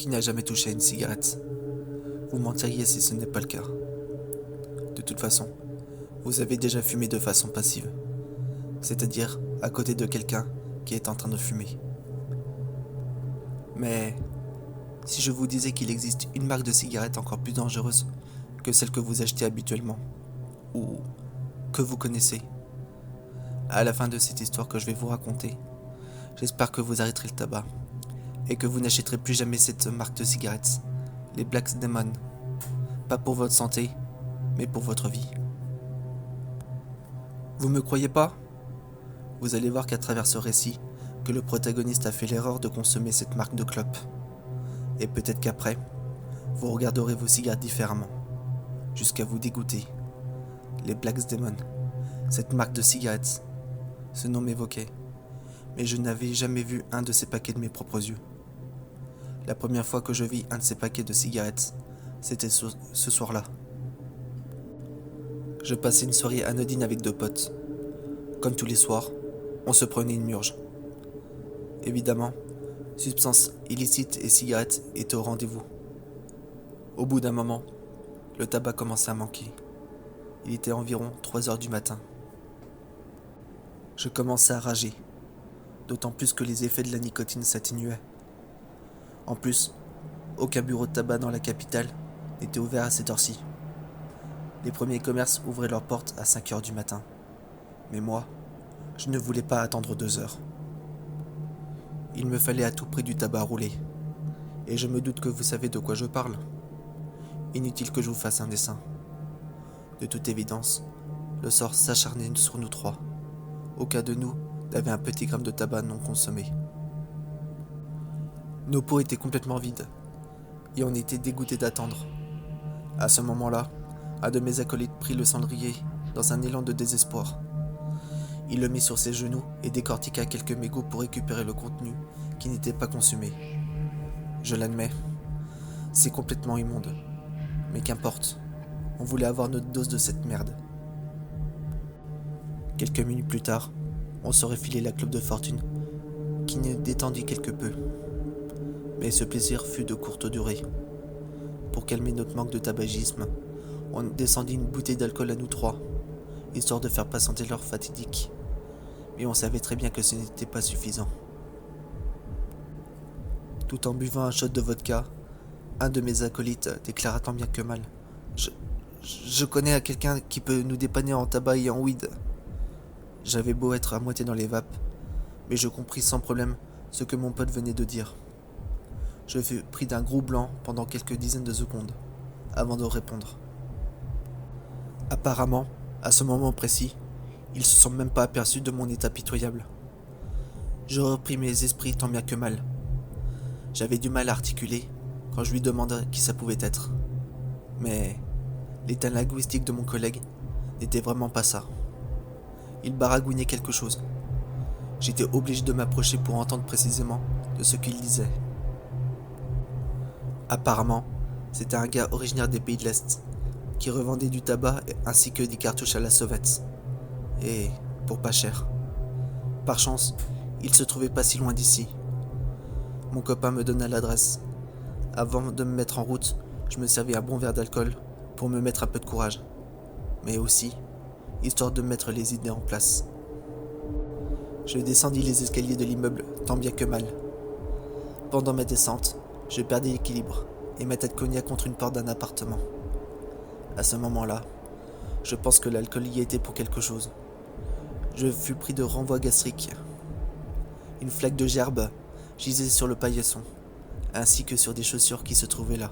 Qui n'a jamais touché à une cigarette? Vous mentiriez si ce n'est pas le cas. De toute façon, vous avez déjà fumé de façon passive, c'est-à-dire à côté de quelqu'un qui est en train de fumer. Mais si je vous disais qu'il existe une marque de cigarette encore plus dangereuse que celle que vous achetez habituellement, ou que vous connaissez, à la fin de cette histoire que je vais vous raconter, j'espère que vous arrêterez le tabac et que vous n'achèterez plus jamais cette marque de cigarettes, les Black Demon, pas pour votre santé, mais pour votre vie. Vous me croyez pas? Vous allez voir qu'à travers ce récit, que le protagoniste a fait l'erreur de consommer cette marque de clope. Et peut-être qu'après, vous regarderez vos cigarettes différemment, jusqu'à vous dégoûter. Les Black Demon, cette marque de cigarettes, ce nom m'évoquait, mais je n'avais jamais vu un de ces paquets de mes propres yeux. La première fois que je vis un de ces paquets de cigarettes, c'était ce soir-là. Je passais une soirée anodine avec deux potes. Comme tous les soirs, on se prenait une murge. Évidemment, substances illicites et cigarettes étaient au rendez-vous. Au bout d'un moment, le tabac commençait à manquer. Il était environ 3 heures du matin. Je commençais à rager, d'autant plus que les effets de la nicotine s'atténuaient. En plus, aucun bureau de tabac dans la capitale n'était ouvert à cette heure-ci. Les premiers commerces ouvraient leurs portes à 5 heures du matin. Mais moi, je ne voulais pas attendre 2 heures. Il me fallait à tout prix du tabac roulé. Et je me doute que vous savez de quoi je parle. Inutile que je vous fasse un dessin. De toute évidence, le sort s'acharnait sur nous trois. Aucun de nous n'avait un petit gramme de tabac non consommé. Nos pots étaient complètement vides, et on était dégoûtés d'attendre. À ce moment-là, un de mes acolytes prit le cendrier dans un élan de désespoir. Il le mit sur ses genoux et décortiqua quelques mégots pour récupérer le contenu qui n'était pas consumé. Je l'admets, c'est complètement immonde. Mais qu'importe, on voulait avoir notre dose de cette merde. Quelques minutes plus tard, on se refilait la clope de fortune, qui nous détendit quelque peu. Mais ce plaisir fut de courte durée. Pour calmer notre manque de tabagisme, on descendit une bouteille d'alcool à nous trois, histoire de faire patienter l'heure fatidique. Mais on savait très bien que ce n'était pas suffisant. Tout en buvant un shot de vodka, un de mes acolytes déclara tant bien que mal: Je connais quelqu'un qui peut nous dépanner en tabac et en weed. J'avais beau être à moitié dans les vapes, mais je compris sans problème ce que mon pote venait de dire. Je fus pris d'un gros blanc pendant quelques dizaines de secondes, avant de répondre. Apparemment, à ce moment précis, ils se sont même pas aperçus de mon état pitoyable. Je repris mes esprits tant bien que mal. J'avais du mal à articuler quand je lui demandai qui ça pouvait être. Mais l'état linguistique de mon collègue n'était vraiment pas ça. Il baragouinait quelque chose. J'étais obligé de m'approcher pour entendre précisément de ce qu'il disait. Apparemment, c'était un gars originaire des pays de l'Est, qui revendait du tabac ainsi que des cartouches à la sauvette. Et pour pas cher. Par chance, il se trouvait pas si loin d'ici. Mon copain me donna l'adresse. Avant de me mettre en route, je me servis un bon verre d'alcool pour me mettre un peu de courage. Mais aussi, histoire de mettre les idées en place. Je descendis les escaliers de l'immeuble tant bien que mal. Pendant ma descente, je perdis l'équilibre et ma tête cogna contre une porte d'un appartement. À ce moment-là, je pense que l'alcool y était pour quelque chose. Je fus pris de renvoi gastrique. Une flaque de gerbe gisait sur le paillasson, ainsi que sur des chaussures qui se trouvaient là.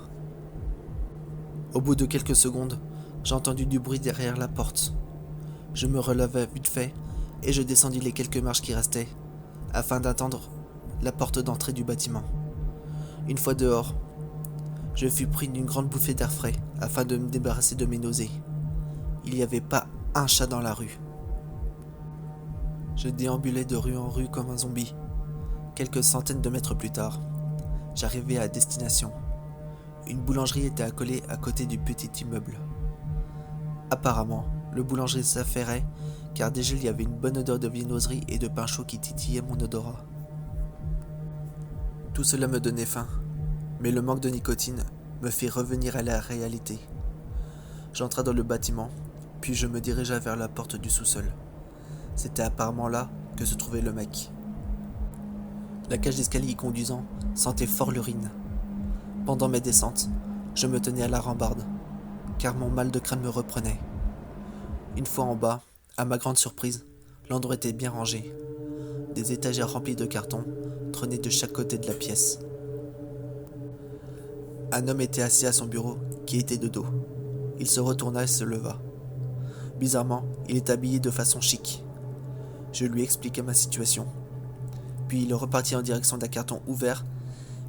Au bout de quelques secondes, j'ai entendu du bruit derrière la porte. Je me relevai vite fait et je descendis les quelques marches qui restaient, afin d'attendre la porte d'entrée du bâtiment. Une fois dehors, je fus pris d'une grande bouffée d'air frais afin de me débarrasser de mes nausées. Il n'y avait pas un chat dans la rue. Je déambulais de rue en rue comme un zombie. Quelques centaines de mètres plus tard, j'arrivai à destination. Une boulangerie était accolée à côté du petit immeuble. Apparemment, le boulanger s'affairait car déjà il y avait une bonne odeur de viennoiserie et de pain chaud qui titillait mon odorat. Tout cela me donnait faim, Mais le manque de nicotine me fit revenir à la réalité. J'entrai dans le bâtiment, puis je me dirigea vers la porte du sous-sol. C'était apparemment là que se trouvait le mec. La cage d'escalier y conduisant sentait fort l'urine. Pendant mes descentes, je me tenais à la rambarde, car mon mal de crâne me reprenait. Une fois en bas, à ma grande surprise, l'endroit était bien rangé. Des étagères remplies de cartons trônaient de chaque côté de la pièce. Un homme était assis à son bureau, qui était de dos. Il se retourna et se leva. Bizarrement, il est habillé de façon chic. Je lui expliquai ma situation. Puis il repartit en direction d'un carton ouvert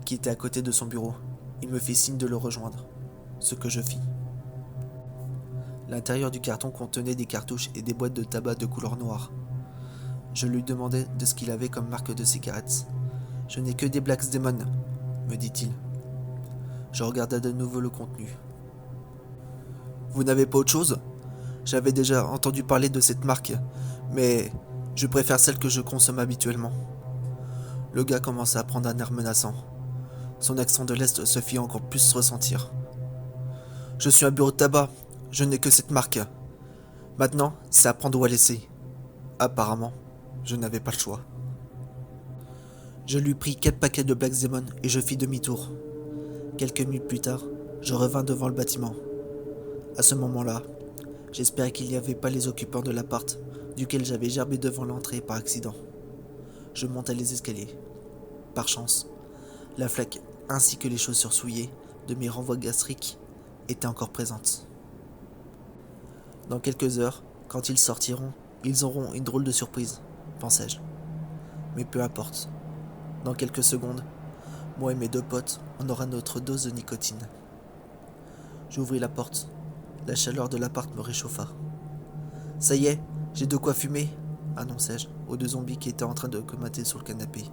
qui était à côté de son bureau. Il me fit signe de le rejoindre, ce que je fis. L'intérieur du carton contenait des cartouches et des boîtes de tabac de couleur noire. Je lui demandai de ce qu'il avait comme marque de cigarettes. « Je n'ai que des Black Demon, me dit-il. Je regardai de nouveau le contenu. « Vous n'avez pas autre chose ? J'avais déjà entendu parler de cette marque, mais je préfère celle que je consomme habituellement. » Le gars commença à prendre un air menaçant. Son accent de l'Est se fit encore plus ressentir. « Je suis un bureau de tabac, je n'ai que cette marque. Maintenant, c'est à prendre ou à laisser. » Apparemment, je n'avais pas le choix. Je lui pris 4 paquets de Black Demon et je fis demi-tour. Quelques minutes plus tard, je revins devant le bâtiment. À ce moment-là, j'espérais qu'il n'y avait pas les occupants de l'appart duquel j'avais gerbé devant l'entrée par accident. Je montai les escaliers. Par chance, la flaque ainsi que les chaussures souillées de mes renvois gastriques étaient encore présentes. Dans quelques heures, quand ils sortiront, ils auront une drôle de surprise, pensai-je. Mais peu importe. Dans quelques secondes, moi et mes 2 potes, on aura notre dose de nicotine. J'ouvris la porte. La chaleur de l'appart me réchauffa. « Ça y est, j'ai de quoi fumer !» annonçai-je aux 2 zombies qui étaient en train de comater sur le canapé.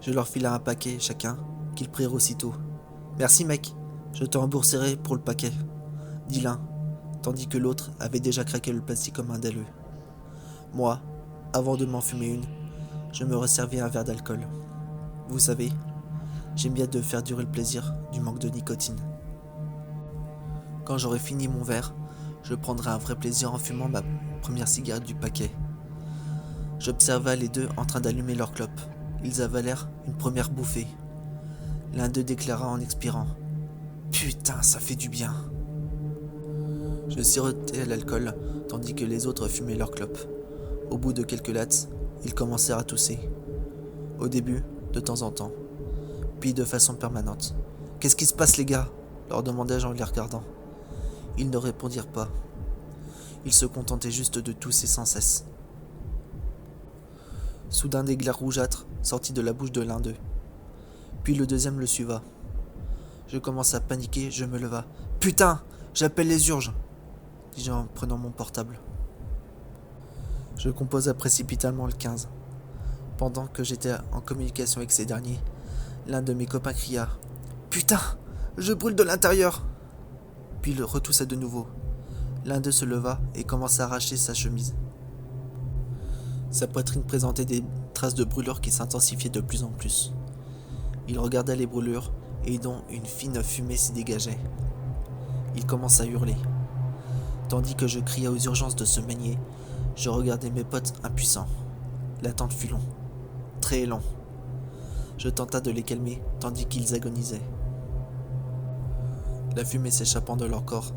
Je leur fila un paquet chacun, qu'ils prirent aussitôt. « Merci mec, je te rembourserai pour le paquet », dit l'un, tandis que l'autre avait déjà craqué le plastique comme un dalleux. Moi, avant de m'en fumer une, je me resservis un verre d'alcool. Vous savez, j'aime bien de faire durer le plaisir du manque de nicotine. Quand j'aurai fini mon verre, je prendrai un vrai plaisir en fumant ma première cigarette du paquet. J'observa les 2 en train d'allumer leur clope. Ils avalèrent une première bouffée. L'un d'eux déclara en expirant « Putain, ça fait du bien !» Je sirotais l'alcool tandis que les autres fumaient leur clope. Au bout de quelques lattes, ils commencèrent à tousser. Au début, de temps en temps, puis de façon permanente. « Qu'est-ce qui se passe les gars ?» leur demandai-je en les regardant. Ils ne répondirent pas. Ils se contentaient juste de tousser sans cesse. Soudain des glaires rougeâtres sortit de la bouche de l'un d'eux. Puis le deuxième le suiva. Je commençai à paniquer, je me leva. « Putain, j'appelle les urges !» dis-je en prenant mon portable. Je composa précipitamment le 15. Pendant que j'étais en communication avec ces derniers, l'un de mes copains cria « Putain, je brûle de l'intérieur !» Puis il retoussa de nouveau. L'un d'eux se leva et commença à arracher sa chemise. Sa poitrine présentait des traces de brûlure qui s'intensifiaient de plus en plus. Il regarda les brûlures et dont une fine fumée s'y dégageait. Il commença à hurler. Tandis que je criais aux urgences de se manier, je regardais mes potes impuissants. L'attente fut long, très long. Je tenta de les calmer tandis qu'ils agonisaient. La fumée s'échappant de leur corps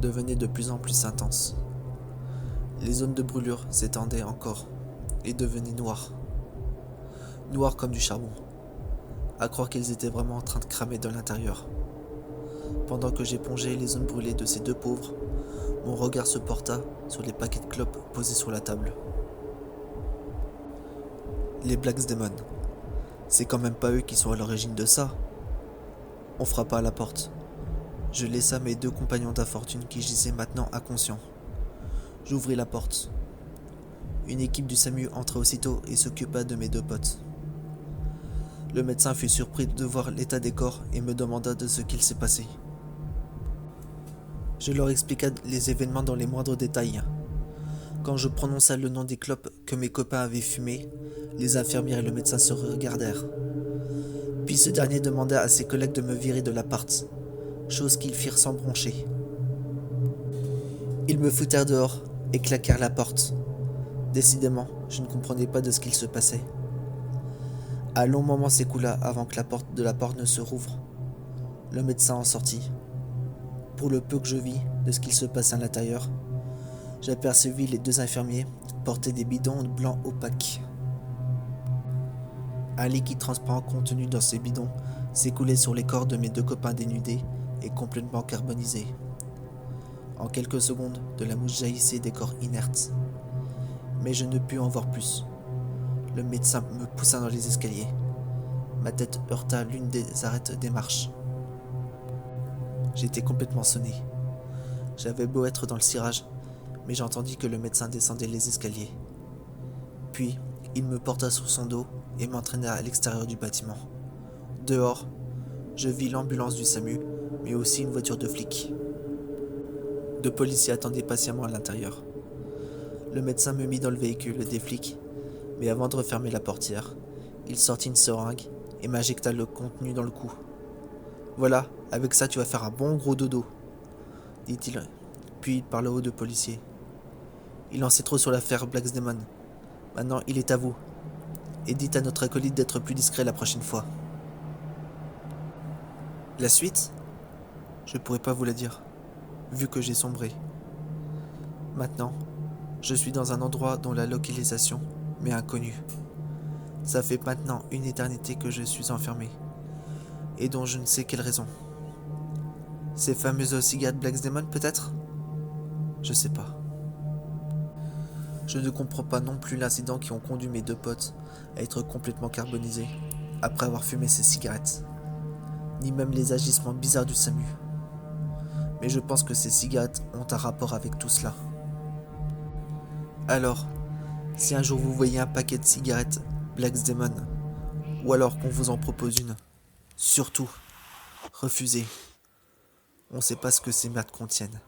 devenait de plus en plus intense. Les zones de brûlure s'étendaient encore et devenaient noires. Noires comme du charbon. À croire qu'ils étaient vraiment en train de cramer de l'intérieur. Pendant que j'épongeais les zones brûlées de ces 2 pauvres, mon regard se porta sur les paquets de clopes posés sur la table. Les Black Demon. C'est quand même pas eux qui sont à l'origine de ça. On frappa à la porte. Je laissa mes 2 compagnons d'infortune qui gisaient maintenant inconscients. J'ouvris la porte. Une équipe du SAMU entra aussitôt et s'occupa de mes 2 potes. Le médecin fut surpris de voir l'état des corps et me demanda de ce qu'il s'est passé. Je leur expliqua les événements dans les moindres détails. Quand je prononça le nom des clopes que mes copains avaient fumées, les infirmières et le médecin se regardèrent. Puis ce dernier demanda à ses collègues de me virer de l'appart, chose qu'ils firent sans broncher. Ils me foutèrent dehors et claquèrent la porte. Décidément, je ne comprenais pas de ce qu'il se passait. Un long moment s'écoula avant que la porte de la porte ne se rouvre. Le médecin en sortit. Pour le peu que je vis de ce qu'il se passait à l'intérieur, j'apercevis les 2 infirmiers porter des bidons blancs opaques. Un liquide transparent contenu dans ces bidons s'écoulait sur les corps de mes 2 copains dénudés et complètement carbonisés. En quelques secondes, de la mousse jaillissait des corps inertes. Mais je ne pus en voir plus. Le médecin me poussa dans les escaliers. Ma tête heurta l'une des arêtes des marches. J'étais complètement sonné. J'avais beau être dans le cirage, mais j'entendis que le médecin descendait les escaliers. Puis, il me porta sur son dos et m'entraîna à l'extérieur du bâtiment. Dehors, je vis l'ambulance du SAMU, mais aussi une voiture de flic. 2 policiers attendaient patiemment à l'intérieur. Le médecin me mit dans le véhicule des flics, mais avant de refermer la portière, il sortit une seringue et m'injecta le contenu dans le cou. « Voilà, avec ça tu vas faire un bon gros dodo », dit-il, puis il parla aux 2 policiers. « Il en sait trop sur l'affaire Blacksdemon. Maintenant, il est à vous. Et dites à notre acolyte d'être plus discret la prochaine fois. » La suite, je pourrais pas vous la dire, vu que j'ai sombré. Maintenant, je suis dans un endroit dont la localisation m'est inconnue. Ça fait maintenant une éternité que je suis enfermé, et dont je ne sais quelle raison. Ces fameuses cigarettes Blacksdemon peut-être ? Je sais pas. Je ne comprends pas non plus l'incident qui ont conduit mes 2 potes à être complètement carbonisés après avoir fumé ces cigarettes, ni même les agissements bizarres du SAMU. Mais je pense que ces cigarettes ont un rapport avec tout cela. Alors, si un jour vous voyez un paquet de cigarettes Blacksdemon, ou alors qu'on vous en propose une, surtout, refusez. On sait pas ce que ces merdes contiennent.